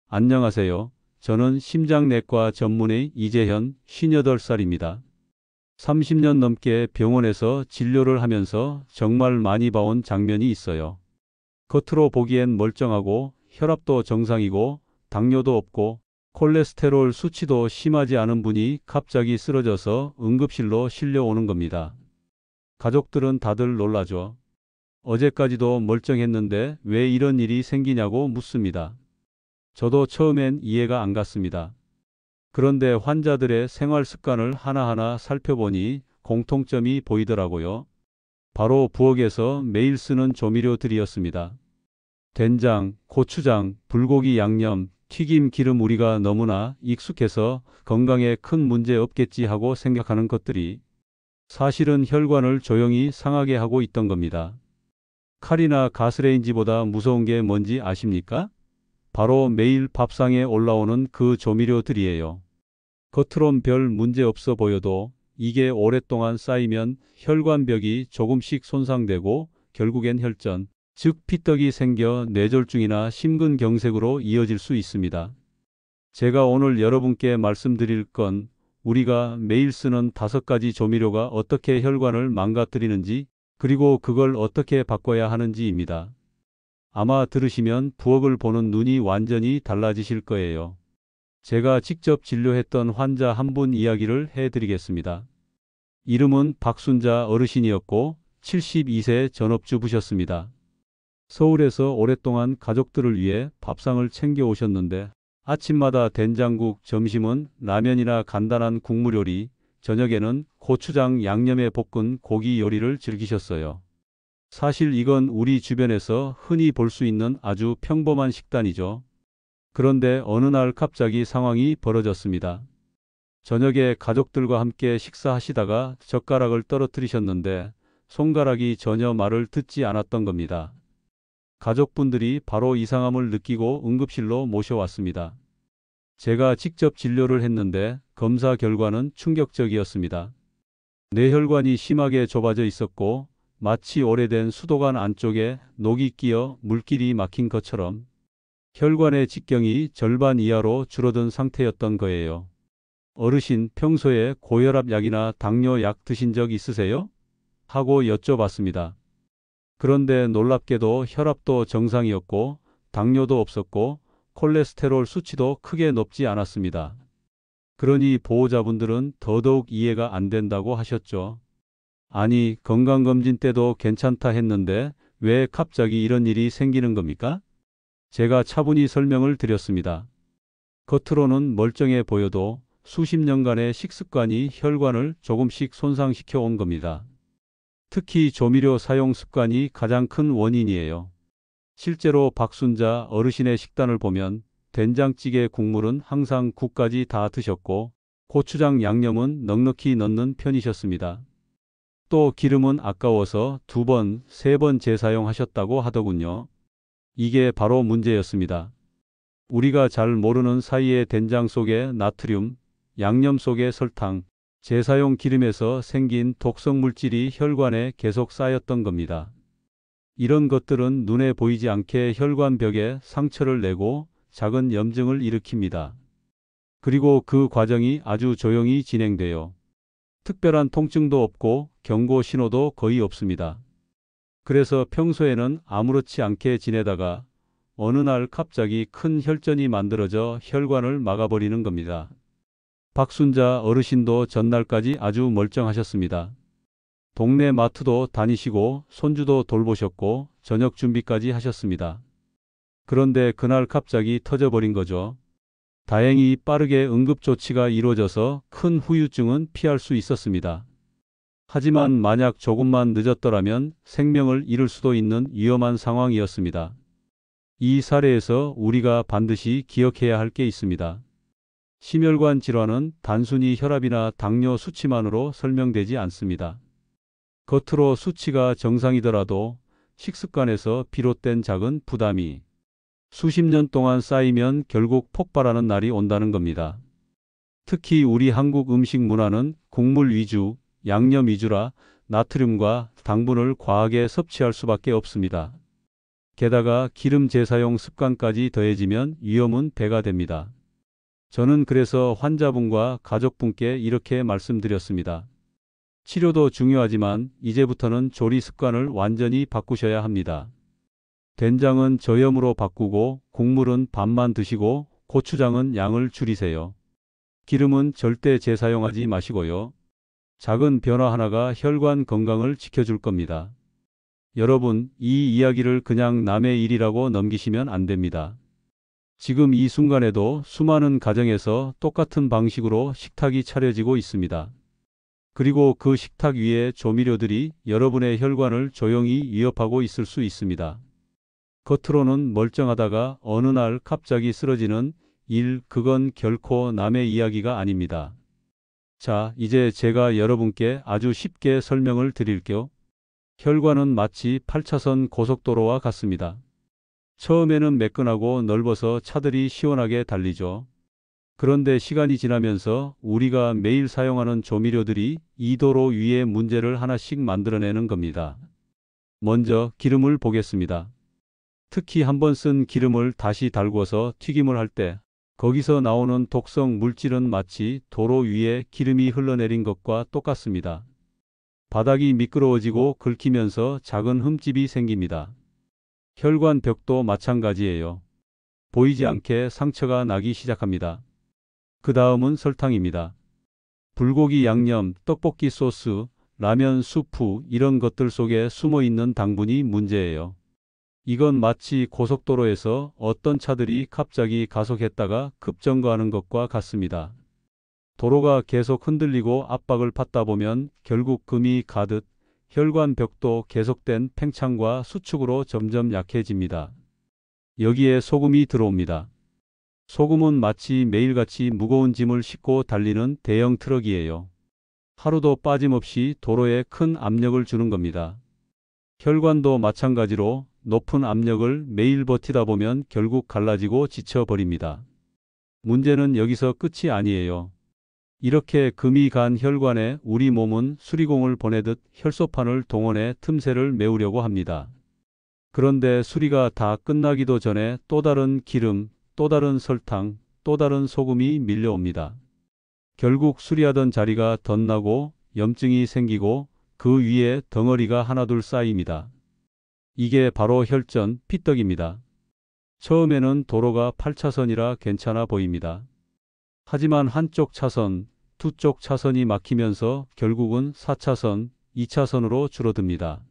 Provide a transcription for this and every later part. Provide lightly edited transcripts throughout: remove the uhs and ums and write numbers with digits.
안녕하세요. 저는 심장내과 전문의 이재현, 58살입니다. 30년 넘게 병원에서 진료를 하면서 정말 많이 봐온 장면이 있어요. 겉으로 보기엔 멀쩡하고 혈압도 정상이고 당뇨도 없고 콜레스테롤 수치도 심하지 않은 분이 갑자기 쓰러져서 응급실로 실려오는 겁니다. 가족들은 다들 놀라죠. 어제까지도 멀쩡했는데 왜 이런 일이 생기냐고 묻습니다. 저도 처음엔 이해가 안 갔습니다. 그런데 환자들의 생활 습관을 하나하나 살펴보니 공통점이 보이더라고요. 바로 부엌에서 매일 쓰는 조미료들이었습니다. 된장, 고추장, 불고기 양념, 튀김 기름 우리가 너무나 익숙해서 건강에 큰 문제 없겠지 하고 생각하는 것들이 사실은 혈관을 조용히 상하게 하고 있던 겁니다. 칼이나 가스레인지보다 무서운 게 뭔지 아십니까? 바로 매일 밥상에 올라오는 그 조미료들이에요. 겉으론 별 문제 없어 보여도 이게 오랫동안 쌓이면 혈관벽이 조금씩 손상되고 결국엔 혈전, 즉 피떡이 생겨 뇌졸중이나 심근경색으로 이어질 수 있습니다. 제가 오늘 여러분께 말씀드릴 건 우리가 매일 쓰는 5가지 조미료가 어떻게 혈관을 망가뜨리는지 그리고 그걸 어떻게 바꿔야 하는지입니다. 아마 들으시면 부엌을 보는 눈이 완전히 달라지실 거예요. 제가 직접 진료했던 환자 한 분 이야기를 해드리겠습니다. 이름은 박순자 어르신이었고 72세 전업주부셨습니다. 서울에서 오랫동안 가족들을 위해 밥상을 챙겨 오셨는데 아침마다 된장국, 점심은 라면이나 간단한 국물 요리, 저녁에는 고추장 양념에 볶은 고기 요리를 즐기셨어요. 사실 이건 우리 주변에서 흔히 볼 수 있는 아주 평범한 식단이죠. 그런데 어느 날 갑자기 상황이 벌어졌습니다. 저녁에 가족들과 함께 식사하시다가 젓가락을 떨어뜨리셨는데 손가락이 전혀 말을 듣지 않았던 겁니다. 가족분들이 바로 이상함을 느끼고 응급실로 모셔왔습니다. 제가 직접 진료를 했는데 검사 결과는 충격적이었습니다. 뇌혈관이 심하게 좁아져 있었고 마치 오래된 수도관 안쪽에 녹이 끼어 물길이 막힌 것처럼 혈관의 직경이 절반 이하로 줄어든 상태였던 거예요. 어르신, 평소에 고혈압 약이나 당뇨 약 드신 적 있으세요? 하고 여쭤봤습니다. 그런데 놀랍게도 혈압도 정상이었고 당뇨도 없었고 콜레스테롤 수치도 크게 높지 않았습니다. 그러니 보호자분들은 더더욱 이해가 안 된다고 하셨죠. 아니, 건강검진 때도 괜찮다 했는데 왜 갑자기 이런 일이 생기는 겁니까? 제가 차분히 설명을 드렸습니다. 겉으로는 멀쩡해 보여도 수십 년간의 식습관이 혈관을 조금씩 손상시켜 온 겁니다. 특히 조미료 사용 습관이 가장 큰 원인이에요. 실제로 박순자 어르신의 식단을 보면 된장찌개 국물은 항상 국까지 다 드셨고 고추장 양념은 넉넉히 넣는 편이셨습니다. 또 기름은 아까워서 2번, 3번 재사용하셨다고 하더군요. 이게 바로 문제였습니다. 우리가 잘 모르는 사이에 된장 속에 나트륨, 양념 속에 설탕, 재사용 기름에서 생긴 독성 물질이 혈관에 계속 쌓였던 겁니다. 이런 것들은 눈에 보이지 않게 혈관벽에 상처를 내고 작은 염증을 일으킵니다. 그리고 그 과정이 아주 조용히 진행돼요. 특별한 통증도 없고 경고 신호도 거의 없습니다. 그래서 평소에는 아무렇지 않게 지내다가 어느 날 갑자기 큰 혈전이 만들어져 혈관을 막아버리는 겁니다. 박순자 어르신도 전날까지 아주 멀쩡하셨습니다. 동네 마트도 다니시고 손주도 돌보셨고 저녁 준비까지 하셨습니다. 그런데 그날 갑자기 터져버린 거죠. 다행히 빠르게 응급조치가 이루어져서 큰 후유증은 피할 수 있었습니다. 하지만 만약 조금만 늦었더라면 생명을 잃을 수도 있는 위험한 상황이었습니다. 이 사례에서 우리가 반드시 기억해야 할 게 있습니다. 심혈관 질환은 단순히 혈압이나 당뇨 수치만으로 설명되지 않습니다. 겉으로 수치가 정상이더라도 식습관에서 비롯된 작은 부담이 수십 년 동안 쌓이면 결국 폭발하는 날이 온다는 겁니다. 특히 우리 한국 음식 문화는 국물 위주, 양념 위주라 나트륨과 당분을 과하게 섭취할 수밖에 없습니다. 게다가 기름 재사용 습관까지 더해지면 위험은 배가 됩니다. 저는 그래서 환자분과 가족분께 이렇게 말씀드렸습니다. 치료도 중요하지만 이제부터는 조리 습관을 완전히 바꾸셔야 합니다. 된장은 저염으로 바꾸고 국물은 반만 드시고 고추장은 양을 줄이세요. 기름은 절대 재사용하지 마시고요. 작은 변화 하나가 혈관 건강을 지켜줄 겁니다. 여러분, 이 이야기를 그냥 남의 일이라고 넘기시면 안 됩니다. 지금 이 순간에도 수많은 가정에서 똑같은 방식으로 식탁이 차려지고 있습니다. 그리고 그 식탁 위에 조미료들이 여러분의 혈관을 조용히 위협하고 있을 수 있습니다. 겉으로는 멀쩡하다가 어느 날 갑자기 쓰러지는 일, 그건 결코 남의 이야기가 아닙니다. 자, 이제 제가 여러분께 아주 쉽게 설명을 드릴게요. 혈관은 마치 8차선 고속도로와 같습니다. 처음에는 매끈하고 넓어서 차들이 시원하게 달리죠. 그런데 시간이 지나면서 우리가 매일 사용하는 조미료들이 이 도로 위에 문제를 하나씩 만들어내는 겁니다. 먼저 기름을 보겠습니다. 특히 한번 쓴 기름을 다시 달궈서 튀김을 할 때 거기서 나오는 독성 물질은 마치 도로 위에 기름이 흘러내린 것과 똑같습니다. 바닥이 미끄러워지고 긁히면서 작은 흠집이 생깁니다. 혈관 벽도 마찬가지예요. 보이지 않게 상처가 나기 시작합니다. 그 다음은 설탕입니다. 불고기 양념, 떡볶이 소스, 라면 수프 이런 것들 속에 숨어 있는 당분이 문제예요. 이건 마치 고속도로에서 어떤 차들이 갑자기 가속했다가 급정거하는 것과 같습니다. 도로가 계속 흔들리고 압박을 받다 보면 결국 금이 가듯 혈관 벽도 계속된 팽창과 수축으로 점점 약해집니다. 여기에 소금이 들어옵니다. 소금은 마치 매일같이 무거운 짐을 싣고 달리는 대형 트럭이에요. 하루도 빠짐없이 도로에 큰 압력을 주는 겁니다. 혈관도 마찬가지로 높은 압력을 매일 버티다 보면 결국 갈라지고 지쳐버립니다. 문제는 여기서 끝이 아니에요. 이렇게 금이 간 혈관에 우리 몸은 수리공을 보내듯 혈소판을 동원해 틈새를 메우려고 합니다. 그런데 수리가 다 끝나기도 전에 또 다른 기름, 또 다른 설탕, 또 다른 소금이 밀려옵니다. 결국 수리하던 자리가 덧나고 염증이 생기고 그 위에 덩어리가 하나둘 쌓입니다. 이게 바로 혈전, 피떡입니다. 처음에는 도로가 8차선이라 괜찮아 보입니다. 하지만 한쪽 차선, 두 쪽 차선이 막히면서 결국은 4차선, 2차선으로 줄어듭니다.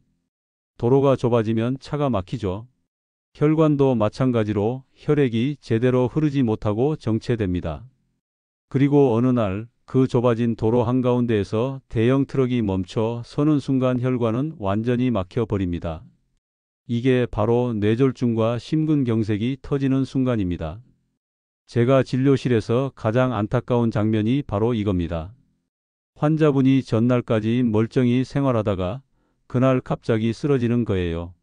도로가 좁아지면 차가 막히죠. 혈관도 마찬가지로 혈액이 제대로 흐르지 못하고 정체됩니다. 그리고 어느 날 그 좁아진 도로 한가운데에서 대형 트럭이 멈춰 서는 순간 혈관은 완전히 막혀버립니다. 이게 바로 뇌졸중과 심근경색이 터지는 순간입니다. 제가 진료실에서 가장 안타까운 장면이 바로 이겁니다. 환자분이 전날까지 멀쩡히 생활하다가 그날 갑자기 쓰러지는 거예요.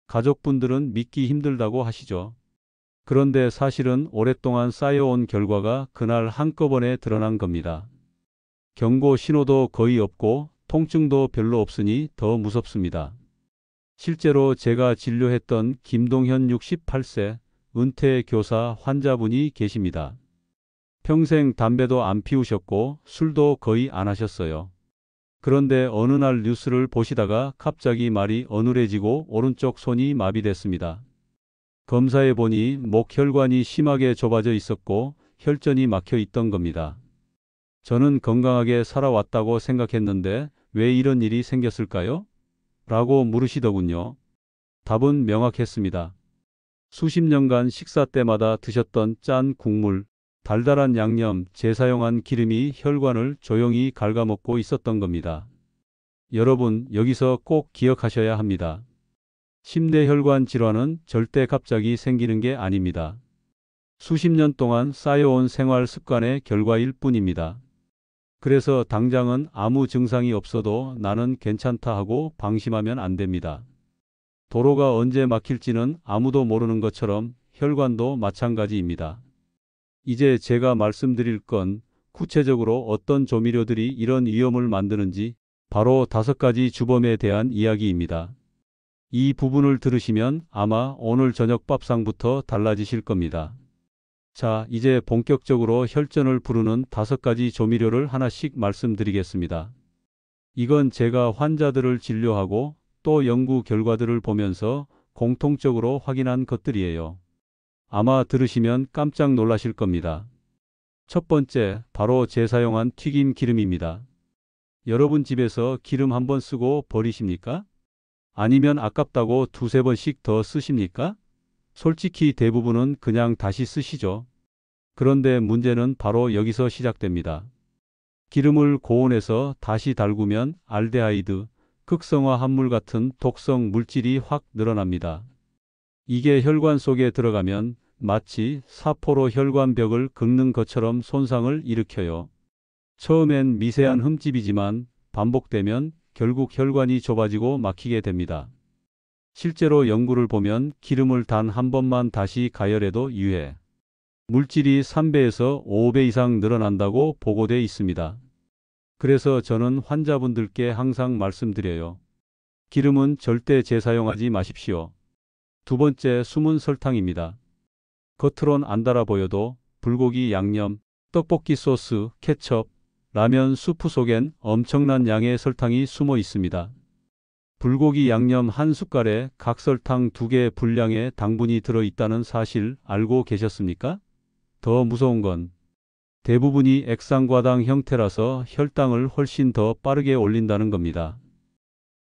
가족분들은 믿기 힘들다고 하시죠. 그런데 사실은 오랫동안 쌓여온 결과가 그날 한꺼번에 드러난 겁니다. 경고 신호도 거의 없고 통증도 별로 없으니 더 무섭습니다. 실제로 제가 진료했던 김동현 68세 은퇴 교사 환자분이 계십니다. 평생 담배도 안 피우셨고 술도 거의 안 하셨어요. 그런데 어느 날 뉴스를 보시다가 갑자기 말이 어눌해지고 오른쪽 손이 마비됐습니다. 검사해 보니 목혈관이 심하게 좁아져 있었고 혈전이 막혀 있던 겁니다. 저는 건강하게 살아왔다고 생각했는데 왜 이런 일이 생겼을까요? 라고 물으시더군요. 답은 명확했습니다. 수십 년간 식사 때마다 드셨던 짠 국물, 달달한 양념, 재사용한 기름이 혈관을 조용히 갉아먹고 있었던 겁니다. 여러분, 여기서 꼭 기억하셔야 합니다. 심내혈관 질환은 절대 갑자기 생기는 게 아닙니다. 수십 년 동안 쌓여온 생활 습관의 결과일 뿐입니다. 그래서 당장은 아무 증상이 없어도 나는 괜찮다 하고 방심하면 안 됩니다. 도로가 언제 막힐지는 아무도 모르는 것처럼 혈관도 마찬가지입니다. 이제 제가 말씀드릴 건 구체적으로 어떤 조미료들이 이런 위험을 만드는지 바로 5가지 주범에 대한 이야기입니다. 이 부분을 들으시면 아마 오늘 저녁 밥상부터 달라지실 겁니다. 자, 이제 본격적으로 혈전을 부르는 5가지 조미료를 하나씩 말씀드리겠습니다. 이건 제가 환자들을 진료하고 또 연구 결과들을 보면서 공통적으로 확인한 것들이에요. 아마 들으시면 깜짝 놀라실 겁니다. 첫 번째, 바로 재사용한 튀김 기름입니다. 여러분 집에서 기름 한번 쓰고 버리십니까? 아니면 아깝다고 두세 번씩 더 쓰십니까? 솔직히 대부분은 그냥 다시 쓰시죠. 그런데 문제는 바로 여기서 시작됩니다. 기름을 고온에서 다시 달구면 알데하이드, 극성화 합물 같은 독성 물질이 확 늘어납니다. 이게 혈관 속에 들어가면 마치 사포로 혈관벽을 긁는 것처럼 손상을 일으켜요. 처음엔 미세한 흠집이지만 반복되면 결국 혈관이 좁아지고 막히게 됩니다. 실제로 연구를 보면 기름을 단 한 번만 다시 가열해도 유해 물질이 3배에서 5배 이상 늘어난다고 보고돼 있습니다. 그래서 저는 환자분들께 항상 말씀드려요. 기름은 절대 재사용하지 마십시오. 두 번째, 숨은 설탕입니다. 겉으론 안 달아 보여도 불고기 양념, 떡볶이 소스, 케첩, 라면 수프 속엔 엄청난 양의 설탕이 숨어 있습니다. 불고기 양념 한 숟갈에 각설탕 2개 분량의 당분이 들어있다는 사실 알고 계셨습니까? 더 무서운 건 대부분이 액상과당 형태라서 혈당을 훨씬 더 빠르게 올린다는 겁니다.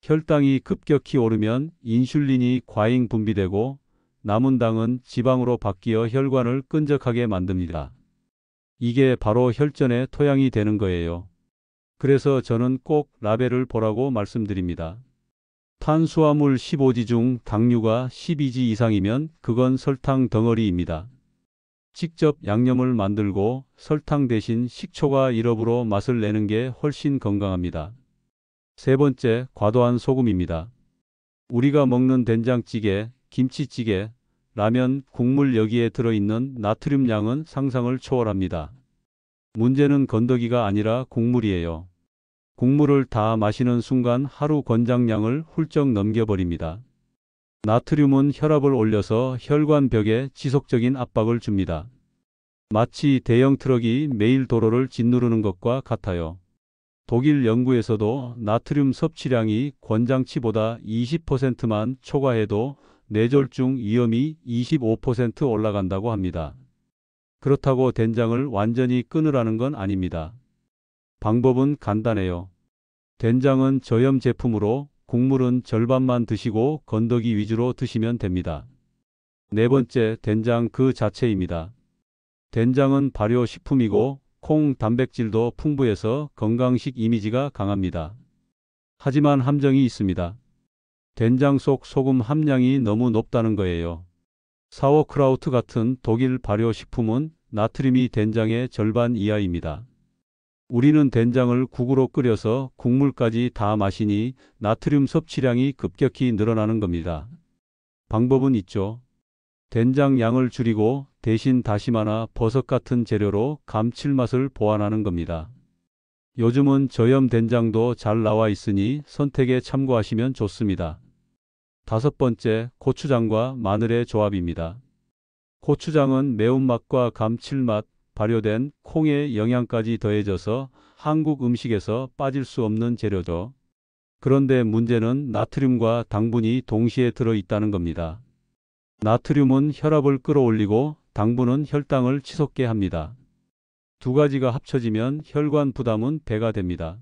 혈당이 급격히 오르면 인슐린이 과잉 분비되고 남은 당은 지방으로 바뀌어 혈관을 끈적하게 만듭니다. 이게 바로 혈전의 토양이 되는 거예요. 그래서 저는 꼭 라벨을 보라고 말씀드립니다. 탄수화물 15지 중 당류가 12지 이상이면 그건 설탕 덩어리입니다. 직접 양념을 만들고 설탕 대신 식초가 1업으로 맛을 내는 게 훨씬 건강합니다. 세 번째, 과도한 소금입니다. 우리가 먹는 된장찌개, 김치찌개, 라면, 국물 여기에 들어있는 나트륨 양은 상상을 초월합니다. 문제는 건더기가 아니라 국물이에요. 국물을 다 마시는 순간 하루 권장량을 훌쩍 넘겨버립니다. 나트륨은 혈압을 올려서 혈관벽에 지속적인 압박을 줍니다. 마치 대형 트럭이 매일 도로를 짓누르는 것과 같아요. 독일 연구에서도 나트륨 섭취량이 권장치보다 20%만 초과해도 뇌졸중 위험이 25% 올라간다고 합니다. 그렇다고 된장을 완전히 끊으라는 건 아닙니다. 방법은 간단해요. 된장은 저염 제품으로 국물은 절반만 드시고 건더기 위주로 드시면 됩니다. 네 번째, 된장 그 자체입니다. 된장은 발효식품이고 콩 단백질도 풍부해서 건강식 이미지가 강합니다. 하지만 함정이 있습니다. 된장 속 소금 함량이 너무 높다는 거예요. 사워크라우트 같은 독일 발효식품은 나트륨이 된장의 절반 이하입니다. 우리는 된장을 국으로 끓여서 국물까지 다 마시니 나트륨 섭취량이 급격히 늘어나는 겁니다. 방법은 있죠. 된장 양을 줄이고 대신 다시마나 버섯 같은 재료로 감칠맛을 보완하는 겁니다. 요즘은 저염 된장도 잘 나와 있으니 선택에 참고하시면 좋습니다. 다섯 번째, 고추장과 마늘의 조합입니다. 고추장은 매운맛과 감칠맛, 발효된 콩의 영양까지 더해져서 한국 음식에서 빠질 수 없는 재료죠. 그런데 문제는 나트륨과 당분이 동시에 들어있다는 겁니다. 나트륨은 혈압을 끌어올리고 당분은 혈당을 치솟게 합니다. 두 가지가 합쳐지면 혈관 부담은 배가 됩니다.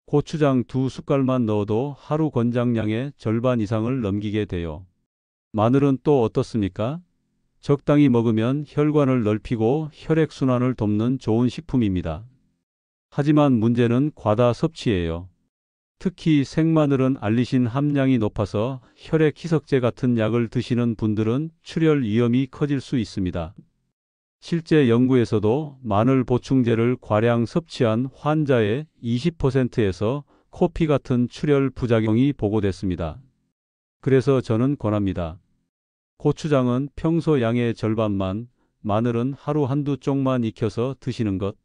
고추장 2숟갈만 넣어도 하루 권장량의 절반 이상을 넘기게 돼요. 마늘은 또 어떻습니까? 적당히 먹으면 혈관을 넓히고 혈액순환을 돕는 좋은 식품입니다. 하지만 문제는 과다 섭취예요. 특히 생마늘은 알리신 함량이 높아서 혈액 희석제 같은 약을 드시는 분들은 출혈 위험이 커질 수 있습니다. 실제 연구에서도 마늘 보충제를 과량 섭취한 환자의 20%에서 코피 같은 출혈 부작용이 보고됐습니다. 그래서 저는 권합니다. 고추장은 평소 양의 절반만, 마늘은 하루 한두 쪽만 익혀서 드시는 것.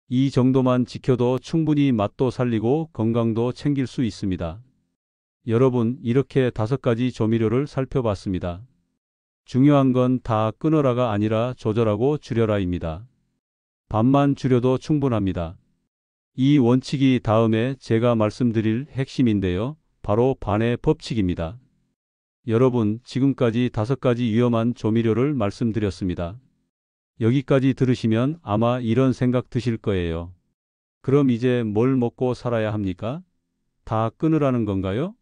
이 정도만 지켜도 충분히 맛도 살리고 건강도 챙길 수 있습니다. 여러분, 이렇게 5가지 조미료를 살펴봤습니다. 중요한 건 다 끊어라가 아니라 조절하고 줄여라입니다. 반만 줄여도 충분합니다. 이 원칙이 다음에 제가 말씀드릴 핵심인데요. 바로 반의 법칙입니다. 여러분, 지금까지 5가지 위험한 조미료를 말씀드렸습니다. 여기까지 들으시면 아마 이런 생각 드실 거예요. 그럼 이제 뭘 먹고 살아야 합니까? 다 끊으라는 건가요?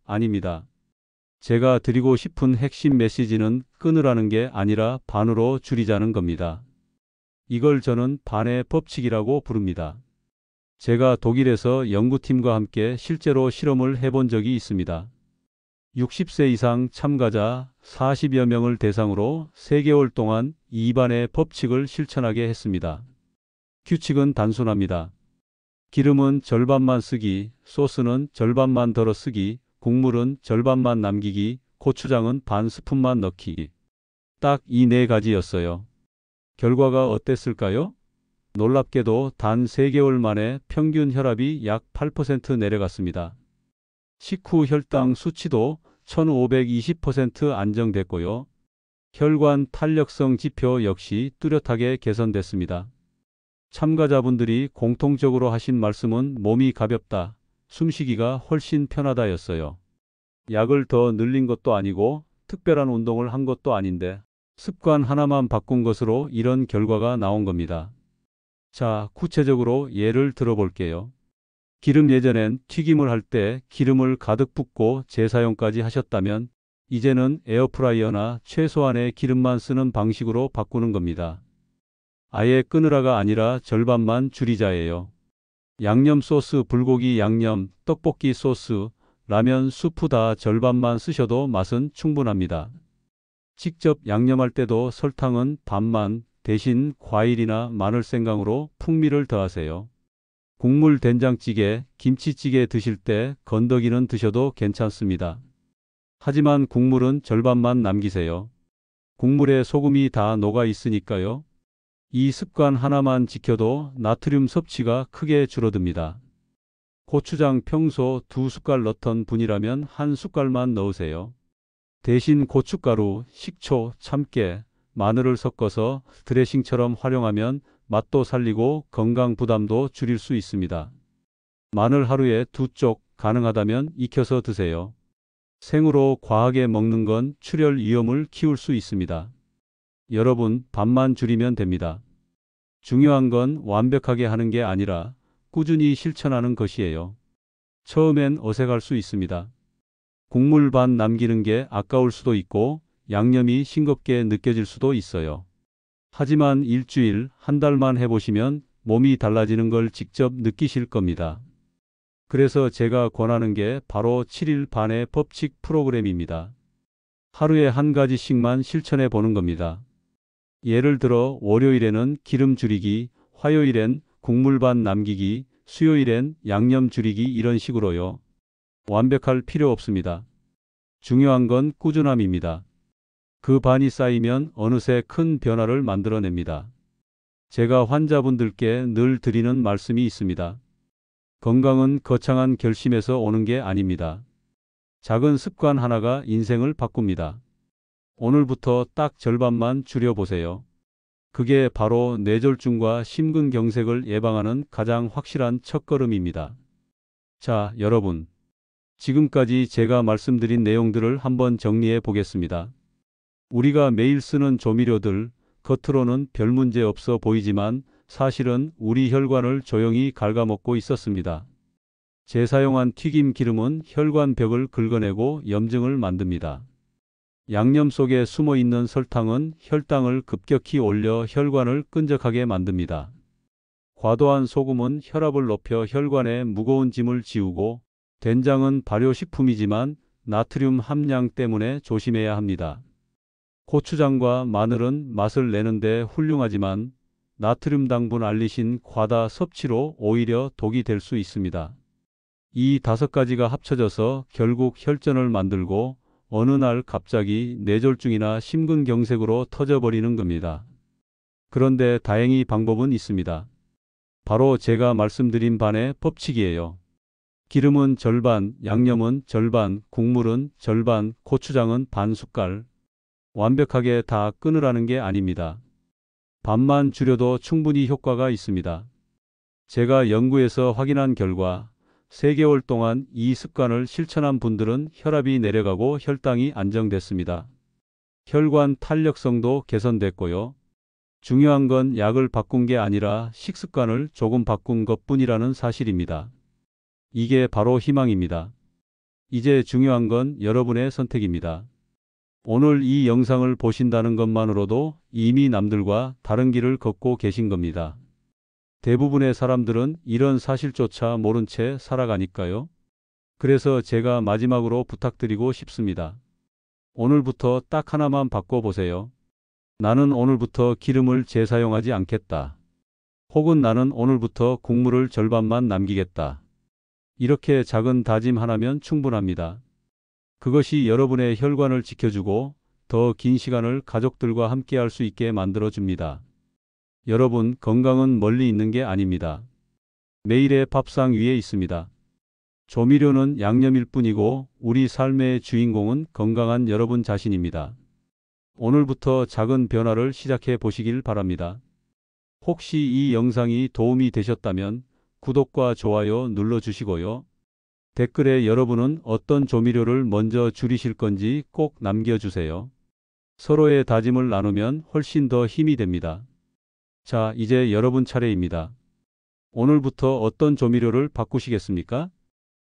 아닙니다. 제가 드리고 싶은 핵심 메시지는 끊으라는 게 아니라 반으로 줄이자는 겁니다. 이걸 저는 반의 법칙이라고 부릅니다. 제가 독일에서 연구팀과 함께 실제로 실험을 해본 적이 있습니다. 60세 이상 참가자 40여 명을 대상으로 3개월 동안 이 반의 법칙을 실천하게 했습니다. 규칙은 단순합니다. 기름은 절반만 쓰기, 소스는 절반만 덜어 쓰기, 국물은 절반만 남기기, 고추장은 반 스푼만 넣기. 딱 이 4가지였어요. 결과가 어땠을까요? 놀랍게도 단 3개월 만에 평균 혈압이 약 8% 내려갔습니다. 식후 혈당 수치도 1520% 안정됐고요. 혈관 탄력성 지표 역시 뚜렷하게 개선됐습니다. 참가자분들이 공통적으로 하신 말씀은 몸이 가볍다, 숨쉬기가 훨씬 편하다였어요. 약을 더 늘린 것도 아니고 특별한 운동을 한 것도 아닌데 습관 하나만 바꾼 것으로 이런 결과가 나온 겁니다. 자, 구체적으로 예를 들어볼게요. 기름 예전엔 튀김을 할 때 기름을 가득 붓고 재사용까지 하셨다면 이제는 에어프라이어나 최소한의 기름만 쓰는 방식으로 바꾸는 겁니다. 아예 끊으라가 아니라 절반만 줄이자예요. 양념 소스, 불고기 양념, 떡볶이 소스, 라면 수프 다 절반만 쓰셔도 맛은 충분합니다. 직접 양념할 때도 설탕은 반만, 대신 과일이나 마늘 생강으로 풍미를 더하세요. 국물 된장찌개, 김치찌개 드실 때 건더기는 드셔도 괜찮습니다. 하지만 국물은 절반만 남기세요. 국물에 소금이 다 녹아 있으니까요. 이 습관 하나만 지켜도 나트륨 섭취가 크게 줄어듭니다. 고추장 평소 2숟갈 넣던 분이라면 1숟갈만 넣으세요. 대신 고춧가루, 식초, 참깨, 마늘을 섞어서 드레싱처럼 활용하면 맛도 살리고 건강 부담도 줄일 수 있습니다. 마늘 하루에 2쪽, 가능하다면 익혀서 드세요. 생으로 과하게 먹는 건 출혈 위험을 키울 수 있습니다. 여러분, 반만 줄이면 됩니다. 중요한 건 완벽하게 하는 게 아니라 꾸준히 실천하는 것이에요. 처음엔 어색할 수 있습니다. 국물 반 남기는 게 아까울 수도 있고 양념이 싱겁게 느껴질 수도 있어요. 하지만 일주일, 한 달만 해보시면 몸이 달라지는 걸 직접 느끼실 겁니다. 그래서 제가 권하는 게 바로 7일 반의 법칙 프로그램입니다. 하루에 1가지씩만 실천해 보는 겁니다. 예를 들어 월요일에는 기름 줄이기, 화요일엔 국물 반 남기기, 수요일엔 양념 줄이기 이런 식으로요. 완벽할 필요 없습니다. 중요한 건 꾸준함입니다. 그 반이 쌓이면 어느새 큰 변화를 만들어냅니다. 제가 환자분들께 늘 드리는 말씀이 있습니다. 건강은 거창한 결심에서 오는 게 아닙니다. 작은 습관 하나가 인생을 바꿉니다. 오늘부터 딱 절반만 줄여보세요. 그게 바로 뇌졸중과 심근경색을 예방하는 가장 확실한 첫걸음입니다. 자, 여러분. 지금까지 제가 말씀드린 내용들을 한번 정리해 보겠습니다. 우리가 매일 쓰는 조미료들, 겉으로는 별 문제 없어 보이지만 사실은 우리 혈관을 조용히 갉아먹고 있었습니다. 재사용한 튀김 기름은 혈관 벽을 긁어내고 염증을 만듭니다. 양념 속에 숨어 있는 설탕은 혈당을 급격히 올려 혈관을 끈적하게 만듭니다. 과도한 소금은 혈압을 높여 혈관에 무거운 짐을 지우고 된장은 발효식품이지만 나트륨 함량 때문에 조심해야 합니다. 고추장과 마늘은 맛을 내는데 훌륭하지만 나트륨 당분 알리신 과다 섭취로 오히려 독이 될 수 있습니다. 이 5가지가 합쳐져서 결국 혈전을 만들고 어느 날 갑자기 뇌졸중이나 심근경색으로 터져버리는 겁니다. 그런데 다행히 방법은 있습니다. 바로 제가 말씀드린 반의 법칙이에요. 기름은 절반, 양념은 절반, 국물은 절반, 고추장은 반 숟갈. 완벽하게 다 끊으라는 게 아닙니다. 반만 줄여도 충분히 효과가 있습니다. 제가 연구해서 확인한 결과 3개월 동안 이 습관을 실천한 분들은 혈압이 내려가고 혈당이 안정됐습니다. 혈관 탄력성도 개선됐고요. 중요한 건 약을 바꾼 게 아니라 식습관을 조금 바꾼 것뿐이라는 사실입니다. 이게 바로 희망입니다. 이제 중요한 건 여러분의 선택입니다. 오늘 이 영상을 보신다는 것만으로도 이미 남들과 다른 길을 걷고 계신 겁니다. 대부분의 사람들은 이런 사실조차 모른 채 살아가니까요. 그래서 제가 마지막으로 부탁드리고 싶습니다. 오늘부터 딱 하나만 바꿔보세요. 나는 오늘부터 기름을 재사용하지 않겠다. 혹은 나는 오늘부터 국물을 절반만 남기겠다. 이렇게 작은 다짐 하나면 충분합니다. 그것이 여러분의 혈관을 지켜주고 더 긴 시간을 가족들과 함께 할 수 있게 만들어줍니다. 여러분, 건강은 멀리 있는 게 아닙니다. 매일의 밥상 위에 있습니다. 조미료는 양념일 뿐이고 우리 삶의 주인공은 건강한 여러분 자신입니다. 오늘부터 작은 변화를 시작해 보시길 바랍니다. 혹시 이 영상이 도움이 되셨다면 구독과 좋아요 눌러주시고요. 댓글에 여러분은 어떤 조미료를 먼저 줄이실 건지 꼭 남겨주세요. 서로의 다짐을 나누면 훨씬 더 힘이 됩니다. 자, 이제 여러분 차례입니다. 오늘부터 어떤 조미료를 바꾸시겠습니까?